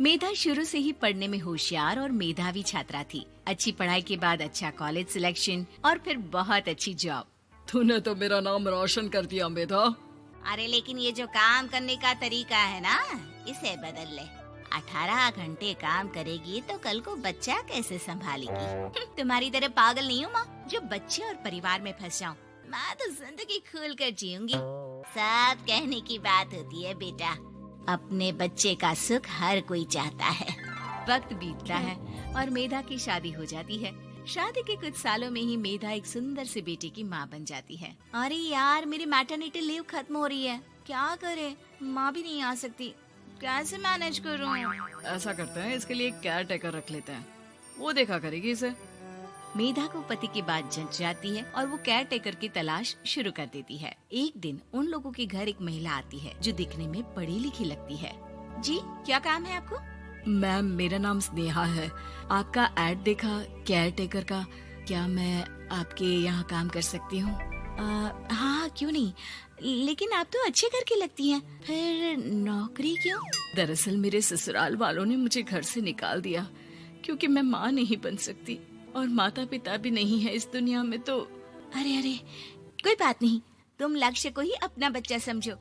मेधा शुरू से ही पढ़ने में होशियार और मेधावी छात्रा थी। अच्छी पढ़ाई के बाद अच्छा कॉलेज सिलेक्शन और फिर बहुत अच्छी जॉब। तूने तो मेरा नाम रोशन कर दिया मेधा। अरे लेकिन ये जो काम करने का तरीका है ना, इसे बदल ले। 18 घंटे काम करेगी तो कल को बच्चा कैसे संभालेगी? तुम्हारी तरह पागल नहीं हूँ माँ, जो बच्चे और परिवार में फंस जाऊँ। मैं तो जिंदगी खुल कर जीऊंगी। सब कहने की बात होती है बेटा, अपने बच्चे का सुख हर कोई चाहता है। वक्त बीतता है और मेधा की शादी हो जाती है। शादी के कुछ सालों में ही मेधा एक सुंदर से बेटे की माँ बन जाती है। अरे यार, मेरी मैटरनिटी लीव खत्म हो रही है, क्या करे? माँ भी नहीं आ सकती, कैसे मैनेज करूँ? ऐसा करते हैं, इसके लिए एक केयर टेकर रख लेते हैं, वो देखा करेगी इसे। मेधा को पति की बात जंच जाती है और वो केयर टेकर की तलाश शुरू कर देती है। एक दिन उन लोगों के घर एक महिला आती है जो दिखने में पढ़ी लिखी लगती है। जी, क्या काम है आपको? मैम, मेरा नाम स्नेहा है। आपका एड देखा केयर टेकर का, क्या मैं आपके यहाँ काम कर सकती हूँ? हाँ, क्यों नहीं, लेकिन आप तो अच्छे घर की लगती हैं, फिर नौकरी क्यों? दरअसल मेरे ससुराल वालों ने मुझे घर से निकाल दिया क्योंकि मैं माँ नहीं बन सकती और माता पिता भी नहीं है इस दुनिया में। तो अरे अरे, कोई बात नहीं, तुम लक्ष्य को ही अपना बच्चा समझो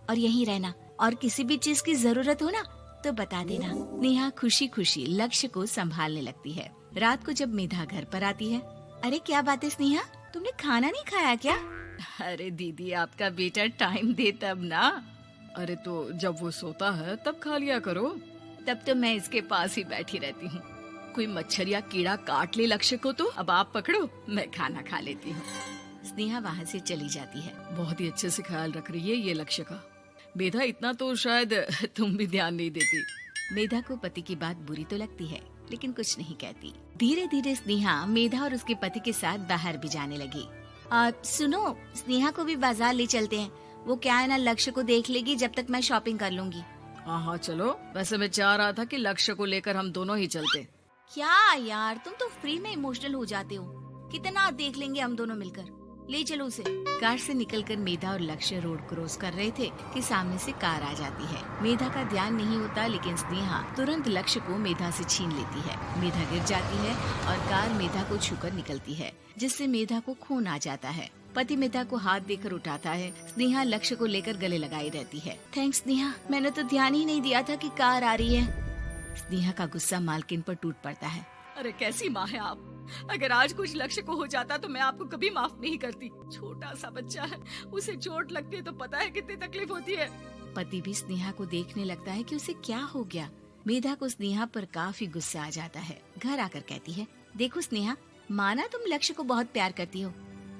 और यहीं रहना, और किसी भी चीज की जरूरत हो ना तो बता देना। नेहा खुशी खुशी लक्ष्य को संभालने लगती है। रात को जब मेधा घर पर आती है, अरे क्या बात है स्नेहा, तुमने खाना नहीं खाया क्या? अरे दीदी, आपका बेटा टाइम दे तब ना। अरे तो जब वो सोता है तब खा लिया करो। तब तो मैं इसके पास ही बैठी रहती हूँ। कोई मच्छर या कीड़ा काट ले लक्ष्य को तो अब आप पकड़ो, मैं खाना खा लेती हूँ। स्नेहा वहाँ से चली जाती है। बहुत ही अच्छे से ख्याल रख रही है ये लक्ष्य का। मेधा, इतना तो शायद तुम भी ध्यान नहीं देती। मेधा को पति की बात बुरी तो लगती है, लेकिन कुछ नहीं कहती। धीरे धीरे स्नेहा मेधा और उसके पति के साथ बाहर भी जाने लगी। सुनो, स्नेहा को भी बाजार ले चलते हैं, वो क्या है ना, लक्ष्य को देख लेगी जब तक मैं शॉपिंग कर लूंगी। हाँ चलो, वैसे मैं चाह रहा था कि लक्ष्य को लेकर हम दोनों ही चलते। क्या यार, तुम तो फ्री में इमोशनल हो जाते हो, कितना देख लेंगे हम दोनों मिलकर, ले चलो उसे। कार से निकलकर मेधा और लक्ष्य रोड क्रॉस कर रहे थे कि सामने से कार आ जाती है। मेधा का ध्यान नहीं होता, लेकिन स्नेहा तुरंत लक्ष्य को मेधा से छीन लेती है। मेधा गिर जाती है और कार मेधा को छूकर निकलती है, जिससे मेधा को खून आ जाता है। पति मेधा को हाथ देकर उठाता है। स्नेहा लक्ष्य को लेकर गले लगाई रहती है। थैंक्स स्नेहा, मैंने तो ध्यान ही नहीं दिया था कि कार आ रही है। स्नेहा का गुस्सा मालकिन पर टूट पड़ता है। अरे कैसी माँ है आप, अगर आज कुछ लक्ष्य को हो जाता तो मैं आपको कभी माफ नहीं करती। छोटा सा बच्चा है, उसे चोट लगती है तो पता है कितनी तकलीफ होती है। पति भी स्नेहा को देखने लगता है कि उसे क्या हो गया। मेधा को स्नेहा पर काफी गुस्सा आ जाता है। घर आकर कहती है, देखो स्नेहा, माना तुम लक्ष्य को बहुत प्यार करती हो,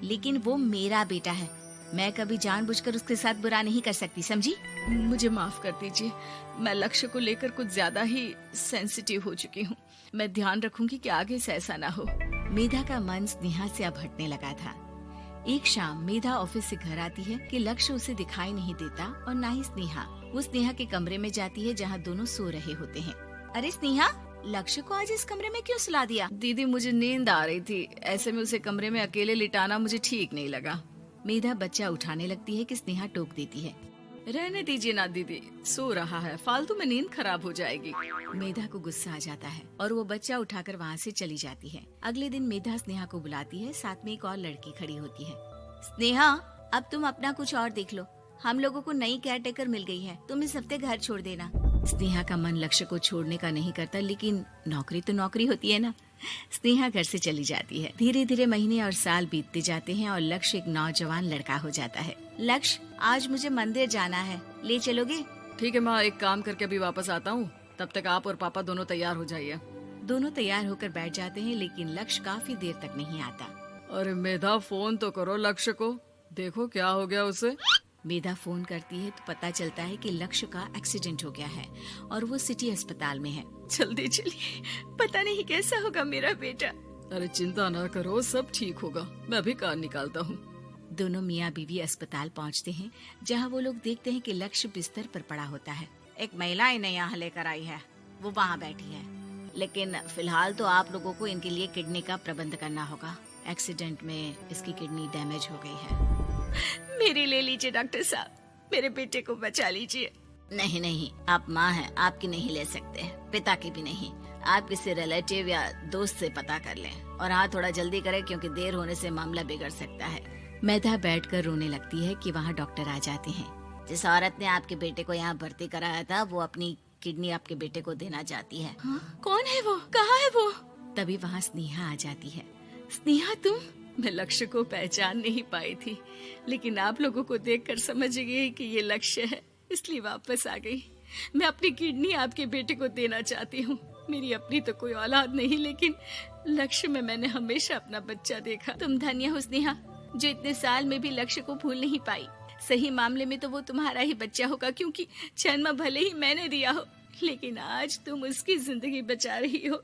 लेकिन वो मेरा बेटा है, मैं कभी जानबूझकर उसके साथ बुरा नहीं कर सकती, समझी? मुझे माफ कर दीजिए, मैं लक्ष्य को लेकर कुछ ज्यादा ही सेंसिटिव हो चुकी हूँ। मैं ध्यान रखूंगी कि आगे से ऐसा ना हो। मेधा का मन स्नेहा से अब हटने लगा था। एक शाम मेधा ऑफिस से घर आती है कि लक्ष्य उसे दिखाई नहीं देता और ना ही स्नेहा। वो स्नेहा के कमरे में जाती है जहाँ दोनों सो रहे होते हैं। अरे स्नेहा, लक्ष्य को आज इस कमरे में क्यों सुला दिया? दीदी, मुझे नींद आ रही थी, ऐसे में उसे कमरे में अकेले लिटाना मुझे ठीक नहीं लगा। मेधा बच्चा उठाने लगती है कि स्नेहा टोक देती है। रहने दीजिए ना दीदी, सो रहा है, फालतू में नींद खराब हो जाएगी। मेधा को गुस्सा आ जाता है और वो बच्चा उठाकर वहाँ से चली जाती है। अगले दिन मेधा स्नेहा को बुलाती है, साथ में एक और लड़की खड़ी होती है। स्नेहा, अब तुम अपना कुछ और देख लो, हम लोगों को नई केयर टेकर मिल गई है, तुम इस हफ्ते घर छोड़ देना। स्नेहा का मन लक्ष्य को छोड़ने का नहीं करता, लेकिन नौकरी तो नौकरी होती है ना। स्नेहा घर से चली जाती है। धीरे धीरे महीने और साल बीतते जाते हैं और लक्ष्य एक नौजवान लड़का हो जाता है। लक्ष्य, आज मुझे मंदिर जाना है, ले चलोगे? ठीक है माँ, एक काम करके अभी वापस आता हूँ, तब तक आप और पापा दोनों तैयार हो जाइए। दोनों तैयार होकर बैठ जाते हैं, लेकिन लक्ष्य काफी देर तक नहीं आता। अरे मेधा, फोन तो करो लक्ष्य को, देखो क्या हो गया उसे। मेधा फोन करती है तो पता चलता है कि लक्ष्य का एक्सीडेंट हो गया है और वो सिटी अस्पताल में है। जल्दी चलिए, पता नहीं कैसा होगा मेरा बेटा। अरे चिंता ना करो, सब ठीक होगा, मैं अभी कार निकालता हूँ। दोनों मियाँ बीवी अस्पताल पहुँचते हैं, जहाँ वो लोग देखते हैं कि लक्ष्य बिस्तर पर पड़ा होता है। एक महिला इन्हें यहाँ लेकर आई है, वो वहाँ बैठी है, लेकिन फिलहाल तो आप लोगों को इनके लिए किडनी का प्रबंध करना होगा। एक्सीडेंट में इसकी किडनी डैमेज हो गई है। मेरी ले लीजिए डॉक्टर साहब, मेरे बेटे को बचा लीजिए। नहीं नहीं, आप माँ हैं, आपकी नहीं ले सकते, पिता की भी नहीं। आप किसी रिलेटिव या दोस्त से पता कर लें और हाँ थोड़ा जल्दी करें क्योंकि देर होने से मामला बिगड़ सकता है। मेधा बैठकर रोने लगती है कि वहाँ डॉक्टर आ जाते हैं। जिस औरत ने आपके बेटे को यहाँ भर्ती कराया था वो अपनी किडनी आपके बेटे को देना चाहती है। हाँ? कौन है वो? कहाँ है वो? तभी वहाँ स्नेहा आ जाती है। स्नेहा तुम? मैं लक्ष्य को पहचान नहीं पाई थी, लेकिन आप लोगों को देखकर समझ गई कि ये लक्ष्य है, इसलिए वापस आ गई। मैं अपनी किडनी आपके बेटे को देना चाहती हूँ। मेरी अपनी तो कोई औलाद नहीं, लेकिन लक्ष्य में मैंने हमेशा अपना बच्चा देखा। तुम धन्य हो स्नेहा, जो इतने साल में भी लक्ष्य को भूल नहीं पाई। सही मामले में तो वो तुम्हारा ही बच्चा होगा, क्योंकि जन्म भले ही मैंने दिया हो, लेकिन आज तुम उसकी जिंदगी बचा रही हो।